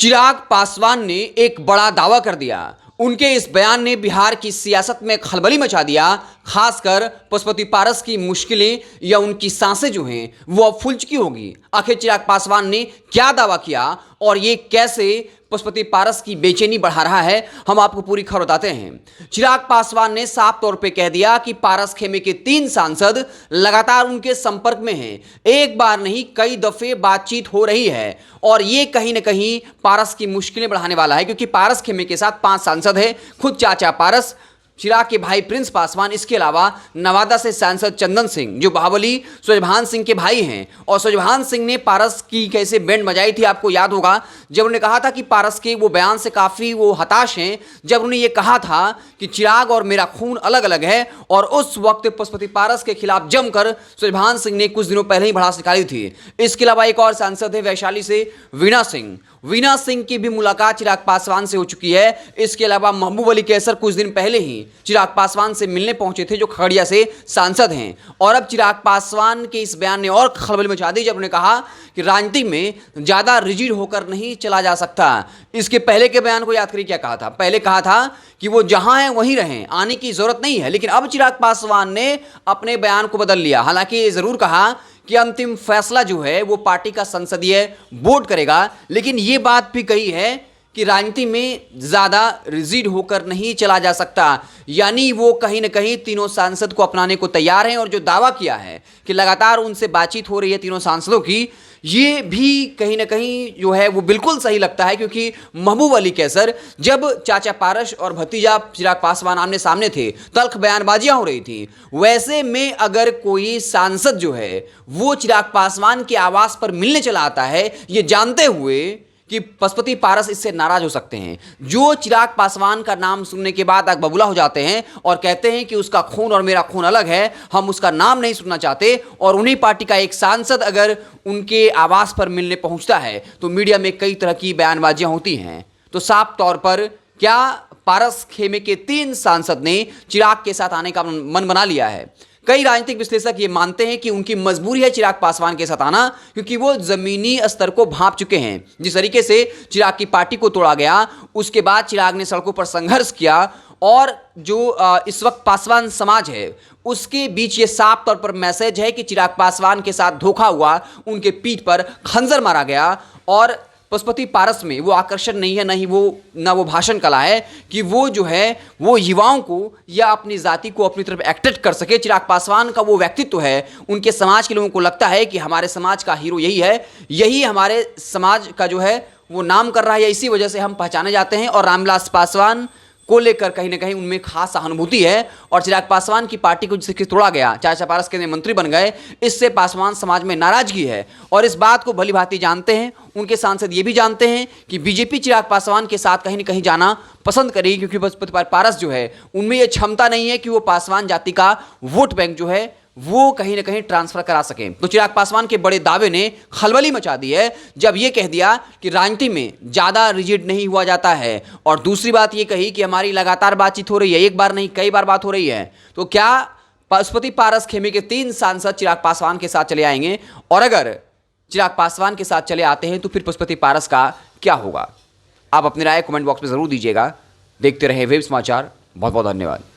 चिराग पासवान ने एक बड़ा दावा कर दिया। उनके इस बयान ने बिहार की सियासत में खलबली मचा दिया। खासकर पशुपति पारस की मुश्किलें या उनकी सांसें जो हैं वो अब फूल चुकी होगी। आखिर चिराग पासवान ने क्या दावा किया और ये कैसे पशुपति पारस की बेचैनी बढ़ा रहा है, हम आपको पूरी खबर बताते हैं। चिराग पासवान ने साफ तौर पे कह दिया कि पारस खेमे के 3 सांसद लगातार उनके संपर्क में हैं। एक बार नहीं कई दफे बातचीत हो रही है और ये कहीं ना कहीं पारस की मुश्किलें बढ़ाने वाला है, क्योंकि पारस खेमे के साथ 5 सांसद हैं। खुद चाचा पारस, चिराग के भाई प्रिंस पासवान, इसके अलावा नवादा से सांसद चंदन सिंह जो बाहुबली सुजभान सिंह के भाई हैं। और सुजभान सिंह ने पारस की कैसे बैंड बजाई थी, आपको याद होगा, जब उन्होंने कहा था कि पारस के वो बयान से काफ़ी वो हताश हैं, जब उन्होंने ये कहा था कि चिराग और मेरा खून अलग अलग है। और उस वक्त पशुपति पारस के खिलाफ जमकर सुजभान सिंह ने कुछ दिनों पहले ही भड़ास निकाली थी। इसके अलावा एक और सांसद है वैशाली से वीणा सिंह की भी मुलाकात चिराग पासवान से हो चुकी है। इसके अलावा महबूब अली कैसर कुछ दिन पहले ही चिराग पासवान से मिलने पहुंचे थे, जो खगड़िया से सांसद हैं। और अब चिराग पासवान के इस बयान ने और खलबल मचा दी, जब उन्होंने कहा कि राजनीति में ज़्यादा रिजिड होकर नहीं चला जा सकता। इसके पहले के बयान को याद करिए क्या कहा था। पहले कहा था कि वो जहां हैं वहीं रहें, आने की जरूरत नहीं है। लेकिन अब चिराग पासवान ने अपने बयान को बदल लिया। हालांकि ये जरूर कहा कि अंतिम फैसला जो है वो पार्टी का संसदीय बोर्ड करेगा, लेकिन ये बात भी कही है कि राजनीति में ज़्यादा रिजिड होकर नहीं चला जा सकता। यानी वो कहीं ना कहीं तीनों सांसद को अपनाने को तैयार हैं। और जो दावा किया है कि लगातार उनसे बातचीत हो रही है तीनों सांसदों की, ये भी कहीं ना कहीं जो है वो बिल्कुल सही लगता है। क्योंकि महबूब अली कैसर जब चाचा पारस और भतीजा चिराग पासवान आमने सामने थे, तल्ख बयानबाजियां हो रही थी। वैसे में अगर कोई सांसद जो है वो चिराग पासवान के आवास पर मिलने चला आता है, ये जानते हुए कि पशुपति पारस इससे नाराज हो सकते हैं, जो चिराग पासवान का नाम सुनने के बाद आग बबूला हो जाते हैं और कहते हैं कि उसका खून और मेरा खून अलग है, हम उसका नाम नहीं सुनना चाहते। और उन्हीं पार्टी का एक सांसद अगर उनके आवास पर मिलने पहुंचता है तो मीडिया में कई तरह की बयानबाजियां होती हैं। तो साफ तौर पर क्या पारस खेमे के 3 सांसद ने चिराग के साथ आने का मन बना लिया है? कई राजनीतिक विश्लेषक ये मानते हैं कि उनकी मजबूरी है चिराग पासवान के साथ आना, क्योंकि वो जमीनी स्तर को भांप चुके हैं। जिस तरीके से चिराग की पार्टी को तोड़ा गया, उसके बाद चिराग ने सड़कों पर संघर्ष किया और जो इस वक्त पासवान समाज है उसके बीच ये साफ तौर पर मैसेज है कि चिराग पासवान के साथ धोखा हुआ, उनके पीठ पर खंजर मारा गया। और पशुपति पारस में वो आकर्षण नहीं है, ना वो भाषण कला है कि वो जो है वो युवाओं को या अपनी जाति को अपनी तरफ एक्टेट कर सके। चिराग पासवान का वो व्यक्तित्व है, उनके समाज के लोगों को लगता है कि हमारे समाज का हीरो यही है, यही हमारे समाज का जो है वो नाम कर रहा है, या इसी वजह से हम पहचाने जाते हैं। और रामविलास पासवान को लेकर कहीं ना कहीं उनमें खास सहानुभूति है। और चिराग पासवान की पार्टी को जिससे तोड़ा गया, चाचा पारस के मंत्री बन गए, इससे पासवान समाज में नाराजगी है। और इस बात को भली भांति जानते हैं उनके सांसद, ये भी जानते हैं कि बीजेपी चिराग पासवान के साथ कहीं ना कहीं जाना पसंद करेगी, क्योंकि पशुपति पारस जो है उनमें यह क्षमता नहीं है कि वो पासवान जाति का वोट बैंक जो है वो कहीं ना कहीं ट्रांसफर करा सके। तो चिराग पासवान के बड़े दावे ने खलबली मचा दी है जब ये कह दिया कि राजनीति में ज़्यादा रिजिड नहीं हुआ जाता है। और दूसरी बात ये कही कि हमारी लगातार बातचीत हो रही है, एक बार नहीं कई बार बात हो रही है। तो क्या पशुपति पारस खेमे के 3 सांसद चिराग पासवान के साथ चले आएंगे? और अगर चिराग पासवान के साथ चले आते हैं तो फिर पशुपति पारस का क्या होगा? आप अपनी राय कमेंट बॉक्स में ज़रूर दीजिएगा। देखते रहे वेब समाचार। बहुत बहुत धन्यवाद।